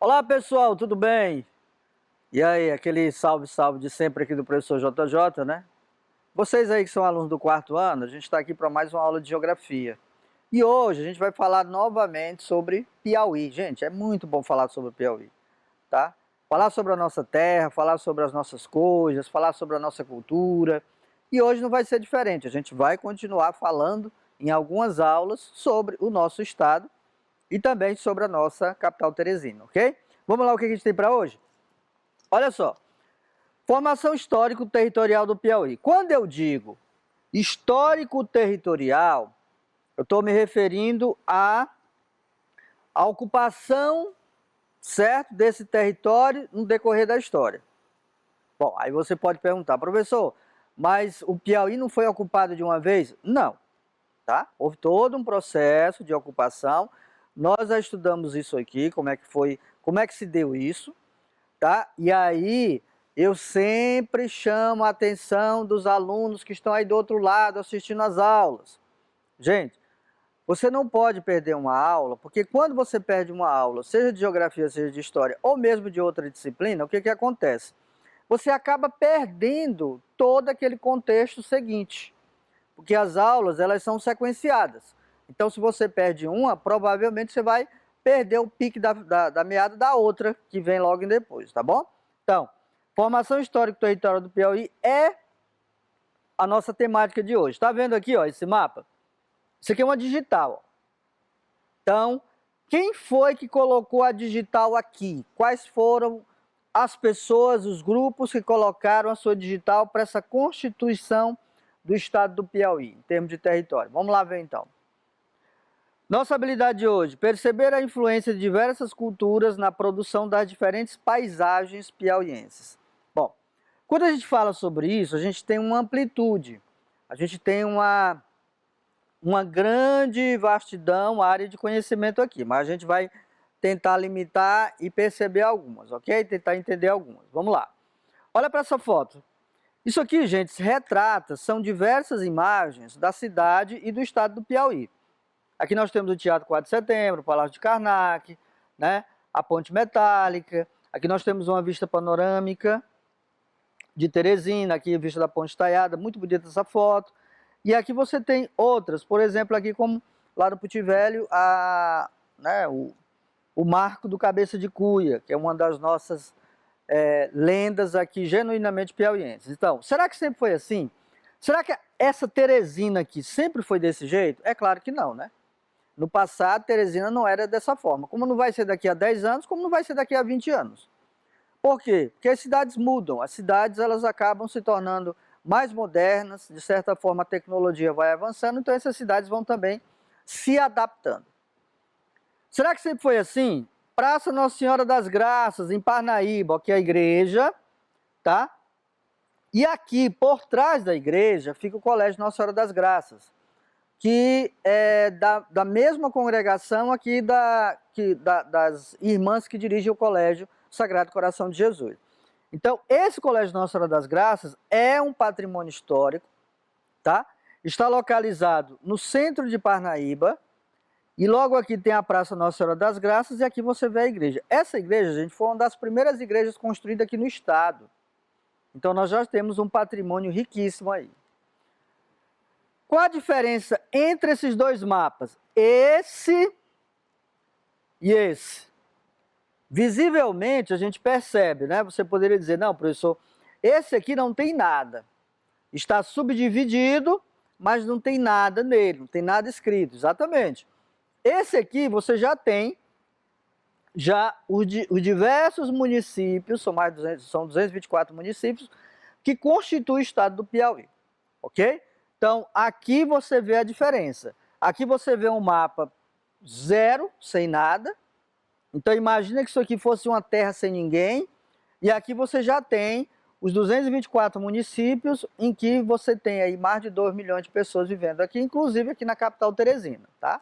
Olá pessoal, tudo bem? E aí, aquele salve de sempre aqui do professor JJ, né? Vocês aí que são alunos do quarto ano, a gente está aqui para mais uma aula de geografia. E hoje a gente vai falar novamente sobre Piauí. Gente, é muito bom falar sobre Piauí, tá? Falar sobre a nossa terra, falar sobre as nossas coisas, falar sobre a nossa cultura. E hoje não vai ser diferente, a gente vai continuar falando em algumas aulas sobre o nosso estado e também sobre a nossa capital Teresina, ok? Vamos lá, o que a gente tem para hoje? Olha só, formação histórico-territorial do Piauí. Quando eu digo histórico-territorial, eu estou me referindo à ocupação, certo, desse território no decorrer da história. Bom, aí você pode perguntar, professor, mas o Piauí não foi ocupado de uma vez? Não, tá? Houve todo um processo de ocupação. Nós já estudamos isso aqui, como é que foi, como é que se deu isso, tá? E aí eu sempre chamo a atenção dos alunos que estão aí do outro lado assistindo às aulas. Gente, você não pode perder uma aula, porque quando você perde uma aula, seja de geografia, seja de história, ou mesmo de outra disciplina, o que que acontece? Você acaba perdendo todo aquele contexto seguinte, porque as aulas elas são sequenciadas. Então, se você perde uma, provavelmente você vai perder o pique da meada da outra, que vem logo depois, tá bom? Então, formação histórico-territorial do Piauí é a nossa temática de hoje. Tá vendo aqui, ó, esse mapa? Isso aqui é uma digital. Ó. Então, quem foi que colocou a digital aqui? Quais foram as pessoas, os grupos que colocaram a sua digital para essa constituição do estado do Piauí, em termos de território? Vamos lá ver então. Nossa habilidade de hoje, perceber a influência de diversas culturas na produção das diferentes paisagens piauienses. Bom, quando a gente fala sobre isso, a gente tem uma amplitude, a gente tem uma grande vastidão, área de conhecimento aqui, mas a gente vai tentar limitar e perceber algumas, ok? Tentar entender algumas. Vamos lá. Olha para essa foto. Isso aqui, gente, se retrata, são diversas imagens da cidade e do estado do Piauí. Aqui nós temos o Teatro 4 de Setembro, o Palácio de Karnak, né? A Ponte Metálica. Aqui nós temos uma vista panorâmica de Teresina, aqui a vista da Ponte Estaiada, muito bonita essa foto. E aqui você tem outras, por exemplo, aqui como lá no Puti Velho, o Marco do Cabeça de Cuia, que é uma das nossas lendas aqui genuinamente piauienses. Então, será que sempre foi assim? Será que essa Teresina aqui sempre foi desse jeito? É claro que não, né? No passado, Teresina não era dessa forma. Como não vai ser daqui a 10 anos, como não vai ser daqui a 20 anos. Por quê? Porque as cidades mudam. As cidades elas acabam se tornando mais modernas. De certa forma, a tecnologia vai avançando. Então, essas cidades vão também se adaptando. Será que sempre foi assim? Praça Nossa Senhora das Graças, em Parnaíba, que é a igreja, tá? E aqui, por trás da igreja, fica o Colégio Nossa Senhora das Graças, que é da mesma congregação aqui das irmãs que dirigem o Colégio Sagrado Coração de Jesus. Então, esse Colégio Nossa Senhora das Graças é um patrimônio histórico, tá? Está localizado no centro de Parnaíba, e logo aqui tem a Praça Nossa Senhora das Graças, e aqui você vê a igreja. Essa igreja, gente, foi uma das primeiras igrejas construídas aqui no estado. Então, nós já temos um patrimônio riquíssimo aí. Qual a diferença entre esses dois mapas? Esse e esse. Visivelmente a gente percebe, né? Você poderia dizer, não, professor, esse aqui não tem nada. Está subdividido, mas não tem nada nele, não tem nada escrito. Exatamente. Esse aqui você já tem os diversos municípios, são 224 municípios, que constituem o estado do Piauí. Ok? Então, aqui você vê a diferença. Aqui você vê um mapa zero, sem nada. Então, imagina que isso aqui fosse uma terra sem ninguém. E aqui você já tem os 224 municípios em que você tem aí mais de 2 milhões de pessoas vivendo aqui, inclusive aqui na capital Teresina, tá?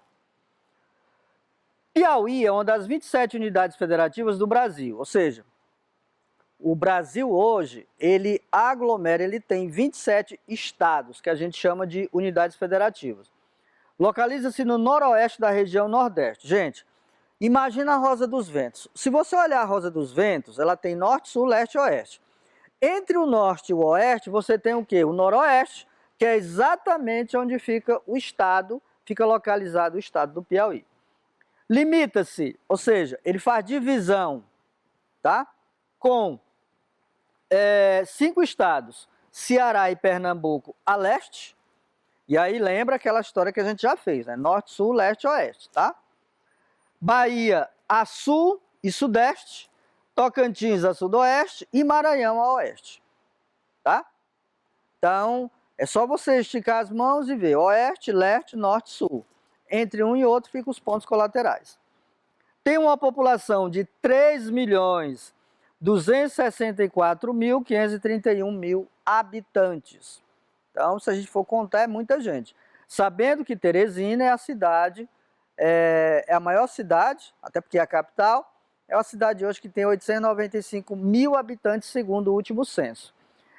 Piauí é uma das 27 unidades federativas do Brasil, ou seja, o Brasil hoje, ele aglomera, ele tem 27 estados, que a gente chama de unidades federativas. Localiza-se no noroeste da região nordeste. Gente, Imagina a Rosa dos Ventos. Se você olhar a Rosa dos Ventos, ela tem norte, sul, leste e oeste. Entre o norte e o oeste, você tem o quê? O noroeste, que é exatamente onde fica o estado, fica localizado o estado do Piauí. Limita-se, ou seja, ele faz divisão, tá? Com 5 estados, Ceará e Pernambuco a leste, e aí lembra aquela história que a gente já fez, né? Norte, sul, leste e oeste, tá? Bahia a sul e sudeste, Tocantins a sudoeste e Maranhão a oeste, tá? Então, é só você esticar as mãos e ver oeste, leste, norte, sul. Entre um e outro ficam os pontos colaterais. Tem uma população de 3.264.531 habitantes. Então, se a gente for contar, é muita gente. Sabendo que Teresina é a cidade, é a maior cidade, até porque é a capital, é uma cidade hoje que tem 895 mil habitantes, segundo o último censo.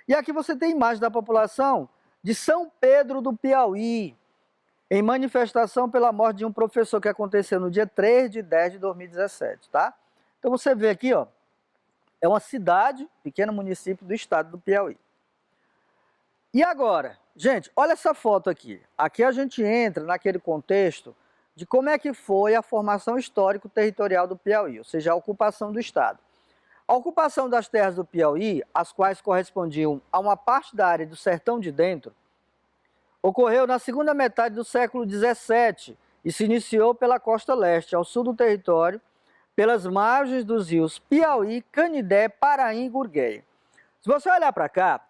E aqui você tem imagem da população de São Pedro do Piauí, em manifestação pela morte de um professor que aconteceu no dia 3 de 10 de 2017, tá? Então você vê aqui, ó, é uma cidade, pequeno município do estado do Piauí. E agora, gente, olha essa foto aqui. Aqui a gente entra naquele contexto de como é que foi a formação histórico-territorial do Piauí, ou seja, a ocupação do estado. A ocupação das terras do Piauí, as quais correspondiam a uma parte da área do Sertão de Dentro, ocorreu na segunda metade do século XVII e se iniciou pela costa leste, ao sul do território, pelas margens dos rios Piauí, Canidé, Paraí e Gurgueia. Se você olhar para cá,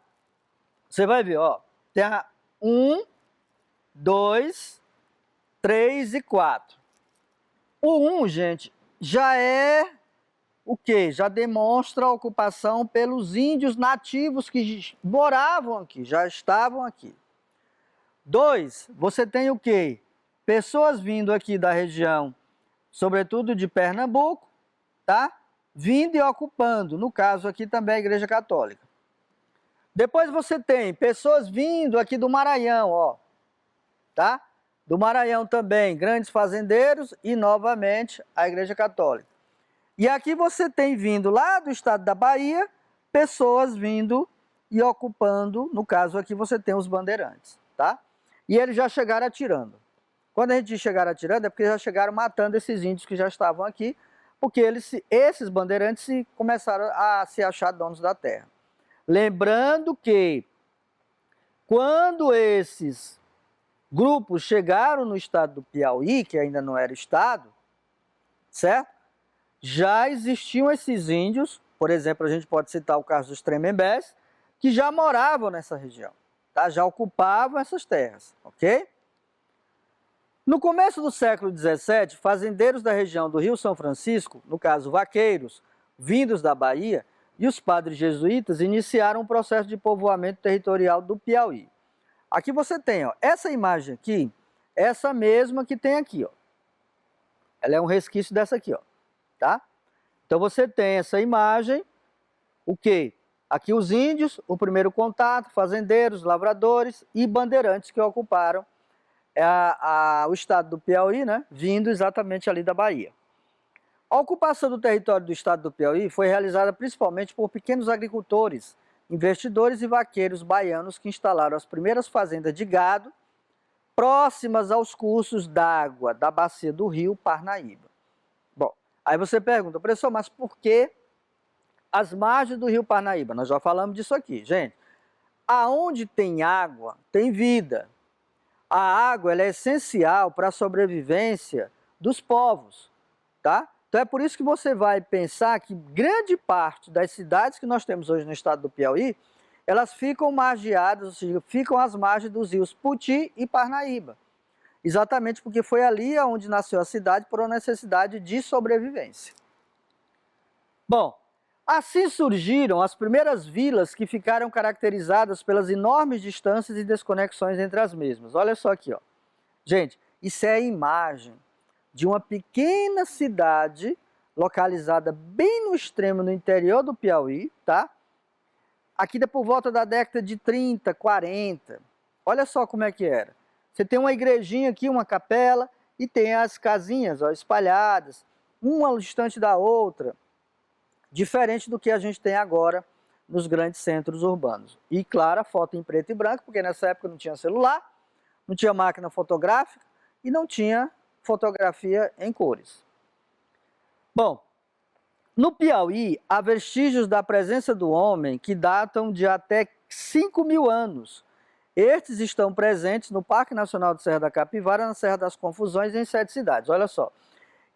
você vai ver, ó, tem a 1, 2, 3 e 4. O 1, gente, já é o quê? Já demonstra a ocupação pelos índios nativos que moravam aqui, já estavam aqui. 2, você tem o quê? Pessoas vindo aqui da região, sobretudo de Pernambuco, tá? Vindo e ocupando, no caso aqui também a Igreja Católica. Depois você tem pessoas vindo aqui do Maranhão, ó, tá? Do Maranhão também, grandes fazendeiros e novamente a Igreja Católica. E aqui você tem vindo lá do estado da Bahia, pessoas vindo e ocupando, no caso aqui você tem os bandeirantes, tá? E eles já chegaram atirando. Quando a gente diz chegaram atirando, é porque já chegaram matando esses índios que já estavam aqui, porque esses bandeirantes começaram a se achar donos da terra. Lembrando que, quando esses grupos chegaram no estado do Piauí, que ainda não era estado, certo? Já existiam esses índios, por exemplo, a gente pode citar o caso dos Tremembés, que já moravam nessa região, tá? Já ocupavam essas terras, ok? No começo do século XVII, fazendeiros da região do Rio São Francisco, no caso vaqueiros, vindos da Bahia, e os padres jesuítas iniciaram um processo de povoamento territorial do Piauí. Aqui você tem, ó, essa imagem aqui, essa mesma que tem aqui, ó. Ela é um resquício dessa aqui, ó, tá? Então você tem essa imagem, o quê? Aqui os índios, o primeiro contato, fazendeiros, lavradores e bandeirantes que ocuparam o estado do Piauí, né? Vindo exatamente ali da Bahia. A ocupação do território do estado do Piauí foi realizada principalmente por pequenos agricultores, investidores e vaqueiros baianos que instalaram as primeiras fazendas de gado próximas aos cursos d'água da bacia do rio Parnaíba. Bom, aí você pergunta, professor, mas por que as margens do rio Parnaíba? Nós já falamos disso aqui, gente. Aonde tem água, tem vida. A água ela é essencial para a sobrevivência dos povos, tá? Então é por isso que você vai pensar que grande parte das cidades que nós temos hoje no estado do Piauí, elas ficam margeadas, ou seja, ficam às margens dos rios Puti e Parnaíba. Exatamente porque foi ali onde nasceu a cidade por uma necessidade de sobrevivência. Bom, assim surgiram as primeiras vilas que ficaram caracterizadas pelas enormes distâncias e desconexões entre as mesmas. Olha só aqui, ó. Gente, isso é a imagem de uma pequena cidade localizada bem no extremo no interior do Piauí, tá? Aqui por volta da década de 30, 40. Olha só como é que era. Você tem uma igrejinha aqui, uma capela, e tem as casinhas, ó, espalhadas. uma distante da outra, diferente do que a gente tem agora nos grandes centros urbanos. E claro, a foto em preto e branco, porque nessa época não tinha celular, não tinha máquina fotográfica e não tinha fotografia em cores. Bom, no Piauí, há vestígios da presença do homem que datam de até 5.000 anos. Estes estão presentes no Parque Nacional de Serra da Capivara, na Serra das Confusões, em 7 cidades. Olha só,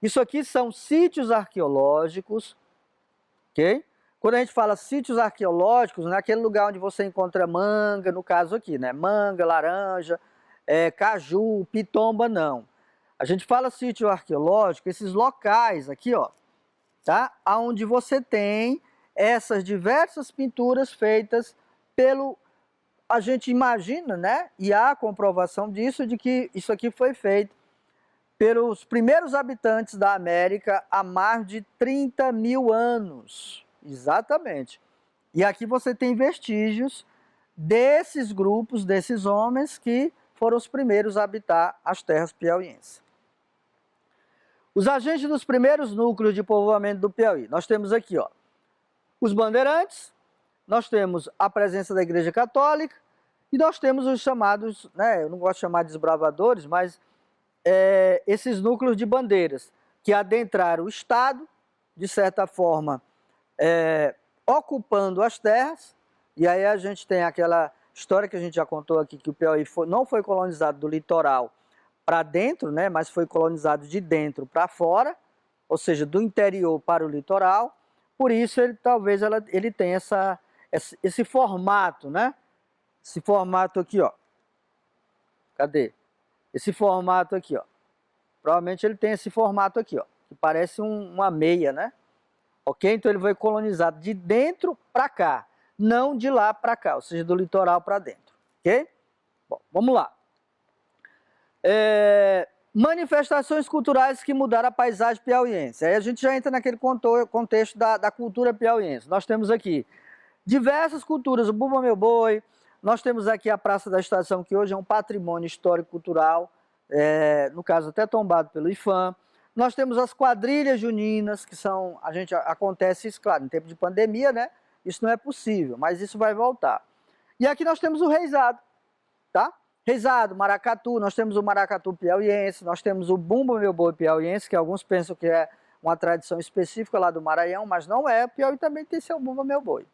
isso aqui são sítios arqueológicos, ok? Quando a gente fala sítios arqueológicos, não é aquele lugar onde você encontra manga, no caso aqui, né? Manga, laranja, caju, pitomba, não. A gente fala sítio arqueológico, esses locais aqui, ó, tá? Onde você tem essas diversas pinturas feitas pelo... A gente imagina, né? E há comprovação disso, de que isso aqui foi feito pelos primeiros habitantes da América há mais de 30.000 anos. Exatamente. E aqui você tem vestígios desses grupos, desses homens que foram os primeiros a habitar as terras piauienses. Os agentes dos primeiros núcleos de povoamento do Piauí. Nós temos aqui, ó, os bandeirantes, nós temos a presença da Igreja Católica e nós temos os chamados, né, eu não gosto de chamar de desbravadores, mas esses núcleos de bandeiras que adentraram o Estado, de certa forma, ocupando as terras, e aí a gente tem aquela história que a gente já contou aqui, que o Piauí não foi colonizado do litoral para dentro, né, mas foi colonizado de dentro para fora, ou seja, do interior para o litoral. Por isso talvez ele tenha esse formato, né? Esse formato aqui, ó. Cadê? Esse formato aqui, ó. Provavelmente ele tem esse formato aqui, ó, que parece uma meia, né? Ok? Então ele foi colonizado de dentro para cá, não de lá para cá, ou seja, do litoral para dentro. Ok? Bom, vamos lá. Manifestações culturais que mudaram a paisagem piauiense. Aí a gente já entra naquele contexto da cultura piauiense. Nós temos aqui diversas culturas, o Bumba Meu Boi, nós temos aqui a Praça da Estação, que hoje é um patrimônio histórico-cultural, no caso até tombado pelo IFAM. Nós temos as quadrilhas juninas, que são, acontece isso, claro, em tempo de pandemia, né? Isso não é possível, mas isso vai voltar. E aqui nós temos o reizado, tá? Reizado, maracatu, nós temos o maracatu piauiense, nós temos o Bumba Meu Boi piauiense, que alguns pensam que é uma tradição específica lá do Maranhão, mas não é, o Piauí também tem seu Bumba Meu Boi.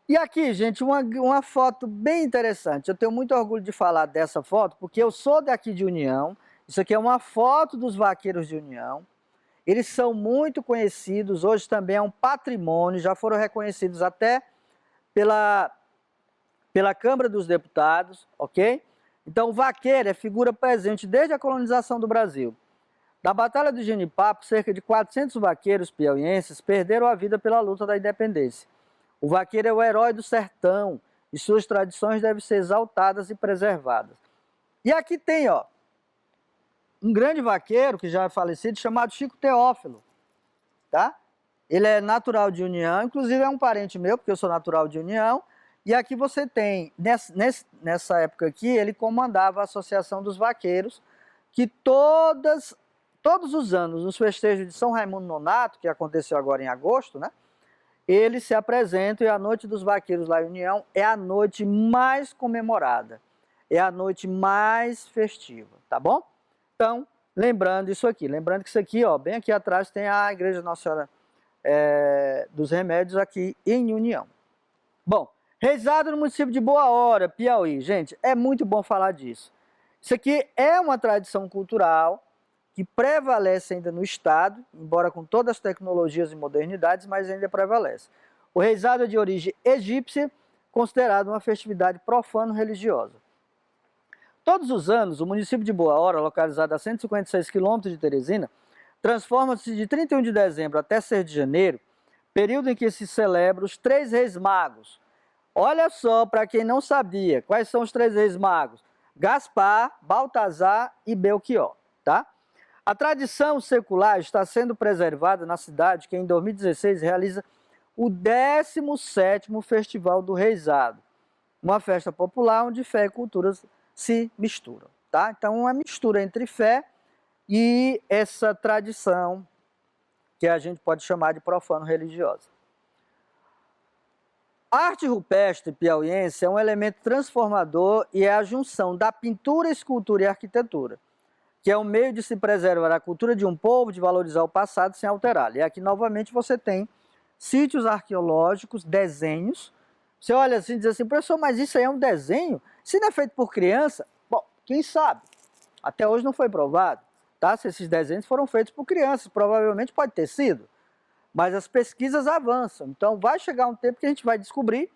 E aqui, gente, uma foto bem interessante. Eu tenho muito orgulho de falar dessa foto, porque eu sou daqui de União. Isso aqui é uma foto dos vaqueiros de União. Eles são muito conhecidos, hoje também é um patrimônio, já foram reconhecidos até pela Câmara dos Deputados, ok? Então, o vaqueiro é figura presente desde a colonização do Brasil. Da Batalha do Genipapo, cerca de 400 vaqueiros piauienses perderam a vida pela luta da independência. O vaqueiro é o herói do sertão e suas tradições devem ser exaltadas e preservadas. E aqui tem, ó, um grande vaqueiro que já é falecido, chamado Chico Teófilo, tá? Ele é natural de União, inclusive é um parente meu, porque eu sou natural de União. E aqui você tem, nessa época aqui, ele comandava a Associação dos Vaqueiros, que todos os anos, nos festejos de São Raimundo Nonato, que aconteceu agora em agosto, né? Eles se apresentam e a Noite dos Vaqueiros lá em União é a noite mais comemorada, é a noite mais festiva, tá bom? Então, lembrando isso aqui, lembrando que isso aqui, ó, bem aqui atrás tem a Igreja Nossa Senhora dos Remédios aqui em União. Bom, reizado no município de Boa Hora, Piauí. Gente, é muito bom falar disso. Isso aqui é uma tradição cultural que prevalece ainda no Estado, embora com todas as tecnologias e modernidades, mas ainda prevalece. O reizado é de origem egípcia, considerado uma festividade profano-religiosa. Todos os anos, o município de Boa Hora, localizado a 156 quilômetros de Teresina, transforma-se de 31 de dezembro até 6 de janeiro, período em que se celebra os 3 Reis Magos. Olha só, para quem não sabia, quais são os 3 Reis Magos? Gaspar, Baltazar e Belchior, tá? A tradição secular está sendo preservada na cidade, que em 2016 realiza o 17º Festival do Reizado, uma festa popular onde fé e culturas se misturam, tá? Então, uma mistura entre fé e essa tradição que a gente pode chamar de profano-religiosa. A arte rupestre piauiense é um elemento transformador e é a junção da pintura, escultura e arquitetura, que é um meio de se preservar a cultura de um povo, de valorizar o passado sem alterá-lo. E aqui, novamente, você tem sítios arqueológicos, desenhos. Você olha assim e diz assim, professor, mas isso aí é um desenho? Se não é feito por criança, bom, quem sabe? Até hoje não foi provado, tá? Se esses desenhos foram feitos por crianças, provavelmente pode ter sido. Mas as pesquisas avançam, então vai chegar um tempo que a gente vai descobrir,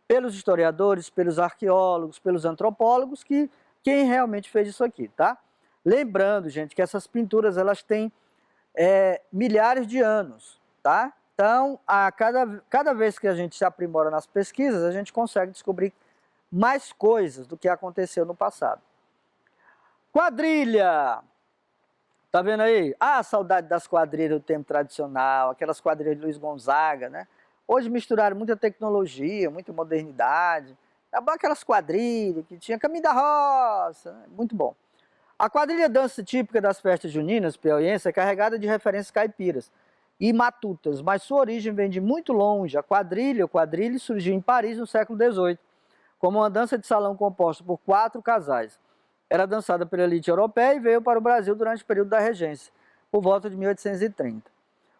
pelos historiadores, pelos arqueólogos, pelos antropólogos, que quem realmente fez isso aqui, tá? Lembrando, gente, que essas pinturas elas têm milhares de anos, tá? Então, cada vez que a gente se aprimora nas pesquisas, a gente consegue descobrir mais coisas do que aconteceu no passado. Quadrilha! Tá vendo aí? Ah, a saudade das quadrilhas do tempo tradicional, aquelas quadrilhas de Luiz Gonzaga, né? Hoje misturaram muita tecnologia, muita modernidade. Aquelas quadrilhas que tinha Caminho da Roça, né? Muito bom. A quadrilha dança típica das festas juninas piauienses é carregada de referências caipiras e matutas, mas sua origem vem de muito longe. A quadrilha, o quadrilha, surgiu em Paris no século XVIII, como uma dança de salão composta por 4 casais. Era dançada pela elite europeia e veio para o Brasil durante o período da regência, por volta de 1830,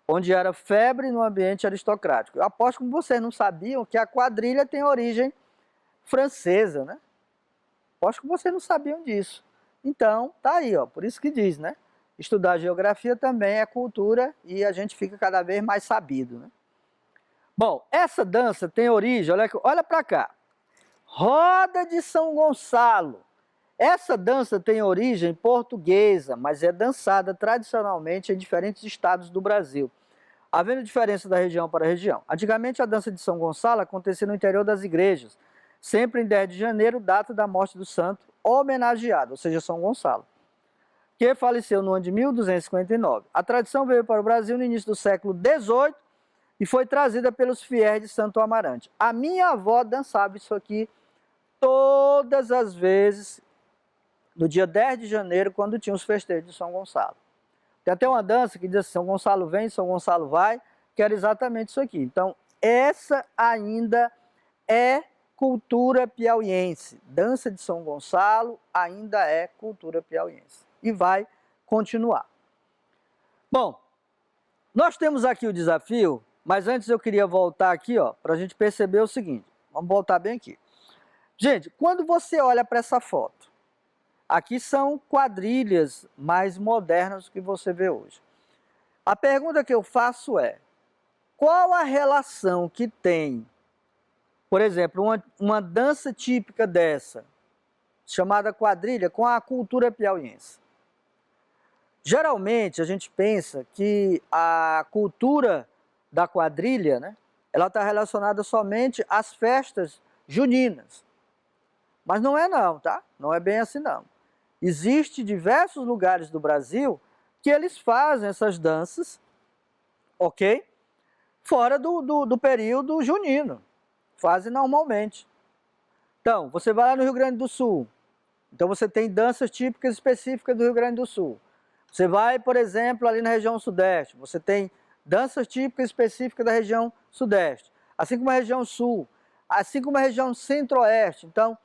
onde era febre no ambiente aristocrático. Eu aposto que vocês não sabiam que a quadrilha tem origem francesa, né? Aposto que vocês não sabiam disso. Então, tá aí, ó, por isso que diz, né? Estudar geografia também é cultura e a gente fica cada vez mais sabido, né? Bom, essa dança tem origem, olha para cá. Roda de São Gonçalo. Essa dança tem origem portuguesa, mas é dançada tradicionalmente em diferentes estados do Brasil, havendo diferença da região para região. Antigamente, a dança de São Gonçalo acontecia no interior das igrejas, sempre em 10 de janeiro, data da morte do santo homenageado, ou seja, São Gonçalo, que faleceu no ano de 1259. A tradição veio para o Brasil no início do século XVIII e foi trazida pelos fiéis de Santo Amarante. A minha avó dançava isso aqui todas as vezes no dia 10 de janeiro, quando tinha os festejos de São Gonçalo. Tem até uma dança que diz assim, São Gonçalo vem, São Gonçalo vai, que era exatamente isso aqui. Então, essa ainda é cultura piauiense. Dança de São Gonçalo ainda é cultura piauiense. E vai continuar. Bom, nós temos aqui o desafio, mas antes eu queria voltar aqui, ó, para a gente perceber o seguinte. Vamos voltar bem aqui. Gente, quando você olha para essa foto, aqui são quadrilhas mais modernas do que você vê hoje. A pergunta que eu faço é, qual a relação que tem, por exemplo, uma dança típica dessa, chamada quadrilha, com a cultura piauiense? Geralmente a gente pensa que a cultura da quadrilha, né, ela está relacionada somente às festas juninas. Mas não é não, tá? Não é bem assim não. Existem diversos lugares do Brasil que eles fazem essas danças, ok? Fora do período junino. Fazem normalmente. Então, você vai lá no Rio Grande do Sul. Então você tem danças típicas específicas do Rio Grande do Sul. Você vai, por exemplo, ali na região sudeste. Você tem danças típicas específicas da região sudeste. Assim como a região sul. Assim como a região centro-oeste. Então,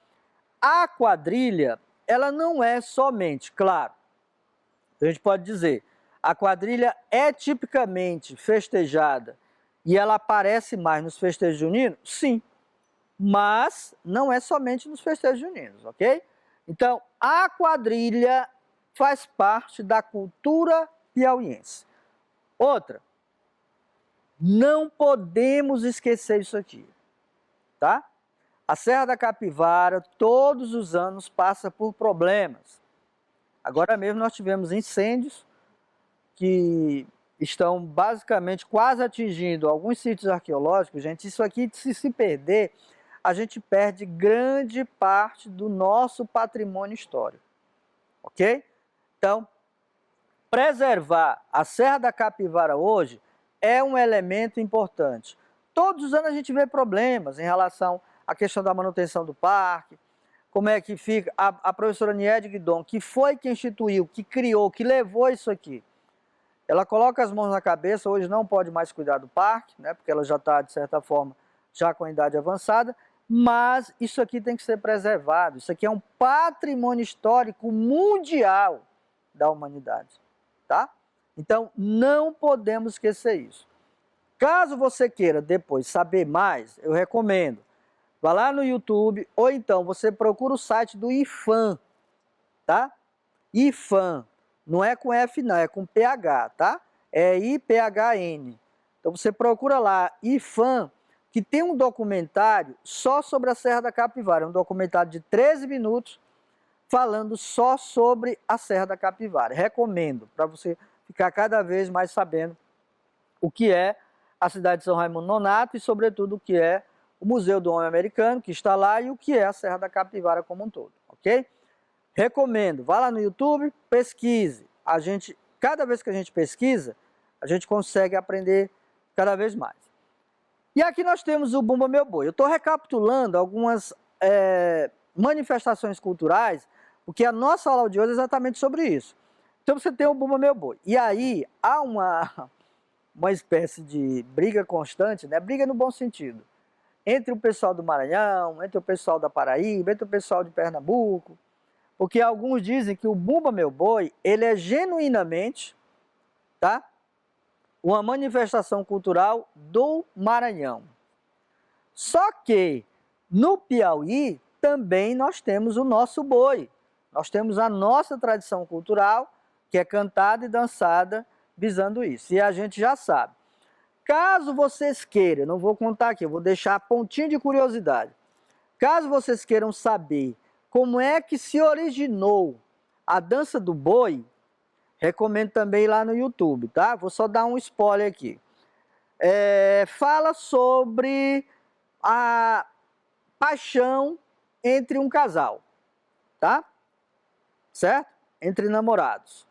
a quadrilha, ela não é somente, claro, a gente pode dizer, a quadrilha é tipicamente festejada e ela aparece mais nos festejos juninos? Sim, mas não é somente nos festejos juninos, ok? Então, a quadrilha faz parte da cultura piauiense. Outra, não podemos esquecer isso aqui, tá? A Serra da Capivara, todos os anos, passa por problemas. Agora mesmo nós tivemos incêndios que estão basicamente quase atingindo alguns sítios arqueológicos. Gente, isso aqui, se perder, a gente perde grande parte do nosso patrimônio histórico. Ok? Então, preservar a Serra da Capivara hoje é um elemento importante. Todos os anos a gente vê problemas em relação à questão da manutenção do parque, como é que fica, a professora Niede Guidon, que foi quem instituiu, que criou, que levou isso aqui, ela coloca as mãos na cabeça, hoje não pode mais cuidar do parque, né, porque ela já está, de certa forma, já com a idade avançada, mas isso aqui tem que ser preservado, isso aqui é um patrimônio histórico mundial da humanidade, tá? Então, não podemos esquecer isso. Caso você queira depois saber mais, eu recomendo, vá lá no YouTube, ou então você procura o site do IPHAN, tá? IPHAN, não é com F não, é com PH, tá? É IPHN. Então você procura lá, IPHAN, que tem um documentário só sobre a Serra da Capivara, um documentário de 13 minutos, falando só sobre a Serra da Capivara. Recomendo, para você ficar cada vez mais sabendo o que é a cidade de São Raimundo Nonato e, sobretudo, o que é o Museu do Homem Americano, que está lá, e o que é a Serra da Capivara como um todo, ok? Recomendo, vá lá no YouTube, pesquise. Cada vez que a gente pesquisa, a gente consegue aprender cada vez mais. E aqui nós temos o Bumba Meu Boi. Eu estou recapitulando algumas manifestações culturais, porque a nossa aula de hoje é exatamente sobre isso. Então você tem o Bumba Meu Boi. E aí há uma espécie de briga constante, né? Briga no bom sentido, entre o pessoal do Maranhão, entre o pessoal da Paraíba, entre o pessoal de Pernambuco, porque alguns dizem que o Bumba Meu Boi, ele é genuinamente, tá? Uma manifestação cultural do Maranhão. Só que no Piauí também nós temos o nosso boi. Nós temos a nossa tradição cultural, que é cantada e dançada visando isso. E a gente já sabe. Caso vocês queiram, não vou contar aqui, eu vou deixar a pontinha de curiosidade. Caso vocês queiram saber como é que se originou a dança do boi, recomendo também ir lá no YouTube, tá? Vou só dar um spoiler aqui. Fala sobre a paixão entre um casal, tá? Certo? Entre namorados.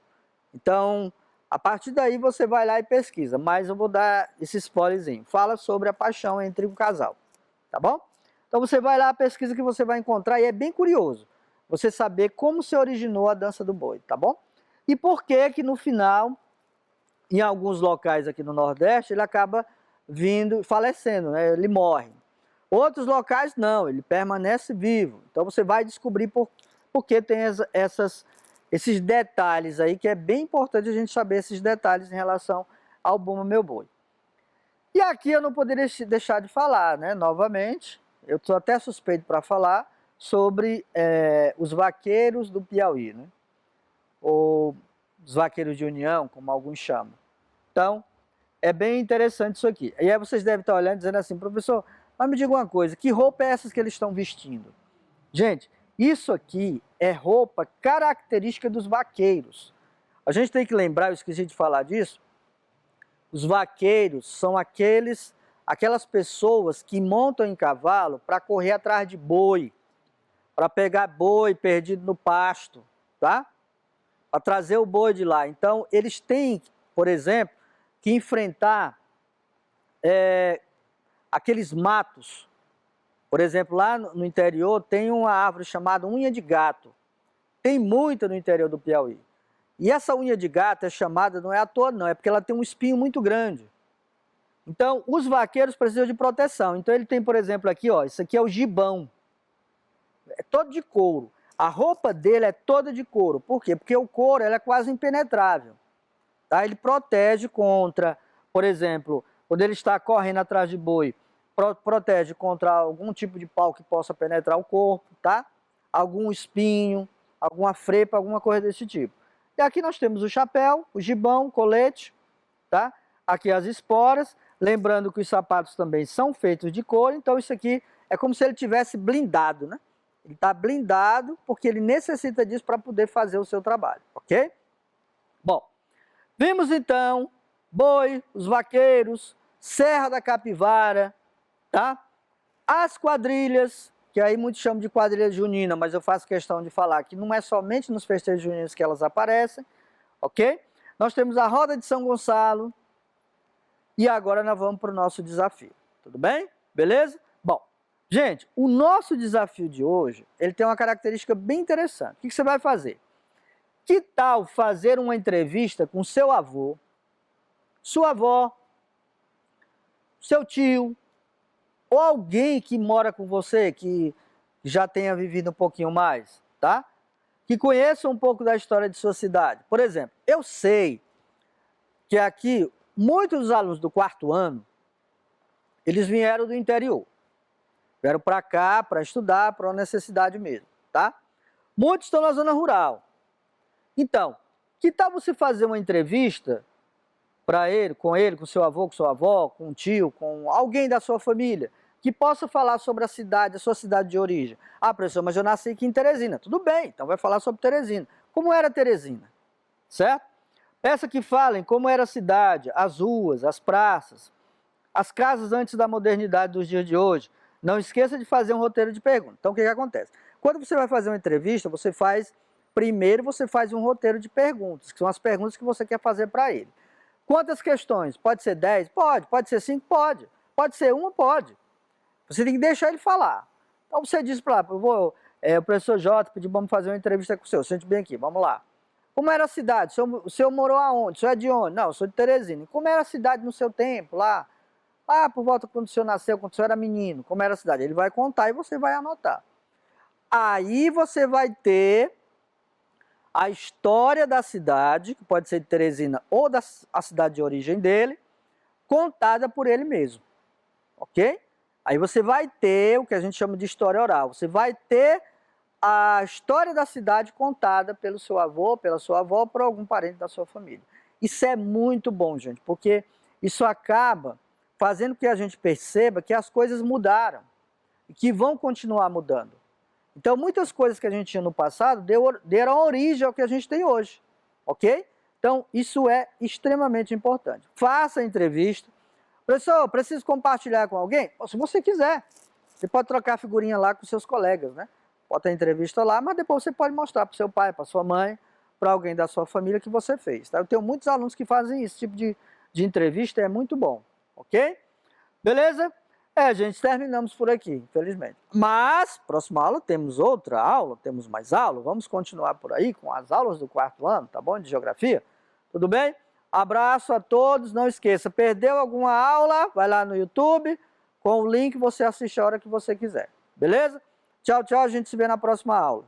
Então, a partir daí você vai lá e pesquisa, mas eu vou dar esse spoilerzinho. Fala sobre a paixão entre um casal, tá bom? Então você vai lá, pesquisa que você vai encontrar, e é bem curioso você saber como se originou a dança do boi, tá bom? E por que que no final, em alguns locais aqui no Nordeste, ele acaba falecendo, né? Ele morre. Outros locais não, ele permanece vivo. Então você vai descobrir por que tem esses detalhes aí, que é bem importante a gente saber esses detalhes em relação ao Bumba Meu Boi. E aqui eu não poderia deixar de falar, né? Novamente, eu estou até suspeito para falar sobre os vaqueiros do Piauí, né? Ou os vaqueiros de união, como alguns chamam. Então, é bem interessante isso aqui. E aí vocês devem estar olhando e dizendo assim, professor, mas me diga uma coisa, que roupa é essa que eles estão vestindo? Gente, isso aqui é roupa característica dos vaqueiros. A gente tem que lembrar, eu esqueci de falar disso, os vaqueiros são aquelas pessoas que montam em cavalo para correr atrás de boi, para pegar boi perdido no pasto, tá? Para trazer o boi de lá. Então, eles têm, por exemplo, que enfrentar aqueles matos. Por exemplo, lá no interior tem uma árvore chamada unha de gato. Tem muita no interior do Piauí. E essa unha de gato é chamada, não é à toa não, é porque ela tem um espinho muito grande. Então, os vaqueiros precisam de proteção. Então, ele tem, por exemplo, aqui, ó, isso aqui é o gibão. É todo de couro. A roupa dele é toda de couro. Por quê? Porque o couro ela é quase impenetrável. Tá? Ele protege contra, por exemplo, quando ele está correndo atrás de boi, protege contra algum tipo de pau que possa penetrar o corpo, tá? Algum espinho, alguma frepa, alguma coisa desse tipo. E aqui nós temos o chapéu, o gibão, o colete, tá? Aqui as esporas, lembrando que os sapatos também são feitos de couro, então isso aqui é como se ele tivesse blindado, né? Ele está blindado porque ele necessita disso para poder fazer o seu trabalho, ok? Bom, vimos então boi, os vaqueiros, Serra da Capivara, tá? As quadrilhas, que aí muitos chamam de quadrilha junina, mas eu faço questão de falar que não é somente nos festejos juninos que elas aparecem, ok? Nós temos a roda de São Gonçalo e agora nós vamos para o nosso desafio, tudo bem? Beleza? Bom, Gente, o nosso desafio de hoje, ele tem uma característica bem interessante. O que você vai fazer? Que tal fazer uma entrevista com seu avô, sua avó, seu tio, ou alguém que mora com você, que já tenha vivido um pouquinho mais, tá? Que conheça um pouco da história de sua cidade. Por exemplo, eu sei que aqui, muitos dos alunos do 4º ano, eles vieram do interior. Vieram para cá para estudar, para uma necessidade mesmo, tá? Muitos estão na zona rural. Então, que tal você fazer uma entrevista para ele, com seu avô, com sua avó, com um tio, com alguém da sua família, que possa falar sobre a cidade, a sua cidade de origem. Ah, professor, mas eu nasci aqui em Teresina. Tudo bem, então vai falar sobre Teresina. Como era Teresina, certo? Peça que falem como era a cidade, as ruas, as praças, as casas antes da modernidade dos dias de hoje. Não esqueça de fazer um roteiro de perguntas. Então, o que acontece? Quando você vai fazer uma entrevista, primeiro você faz um roteiro de perguntas, que são as perguntas que você quer fazer para ele. Quantas questões? Pode ser 10? Pode. Pode ser 5? Pode. Pode ser 1? Pode. Você tem que deixar ele falar. Então você diz para lá, o professor Jota pediu para fazer uma entrevista com o senhor. Sente bem aqui, vamos lá. Como era a cidade? O senhor morou aonde? O senhor é de onde? Não, eu sou de Teresina. Como era a cidade no seu tempo lá? Ah, por volta quando o senhor nasceu, quando o senhor era menino. Como era a cidade? Ele vai contar e você vai anotar. Aí você vai ter a história da cidade, que pode ser de Teresina ou da a cidade de origem dele, contada por ele mesmo. Ok? Aí você vai ter o que a gente chama de história oral. Você vai ter a história da cidade contada pelo seu avô, pela sua avó, por algum parente da sua família. Isso é muito bom, gente, porque isso acaba fazendo com que a gente perceba que as coisas mudaram e que vão continuar mudando. Então, muitas coisas que a gente tinha no passado deram origem ao que a gente tem hoje, ok? Então, isso é extremamente importante. Faça a entrevista. Professor, preciso compartilhar com alguém? Se você quiser. Você pode trocar figurinha lá com seus colegas, né? Bota a entrevista lá, mas depois você pode mostrar para o seu pai, para sua mãe, para alguém da sua família que você fez. Tá? Eu tenho muitos alunos que fazem esse tipo de entrevista, é muito bom, ok? Beleza? Gente, terminamos por aqui, infelizmente. Mas, próxima aula, temos outra aula, temos mais aula. Vamos continuar por aí com as aulas do 4º ano, tá bom? De geografia. Tudo bem? Abraço a todos. Não esqueça, perdeu alguma aula? Vai lá no YouTube, com o link você assiste a hora que você quiser. Beleza? Tchau, tchau. A gente se vê na próxima aula.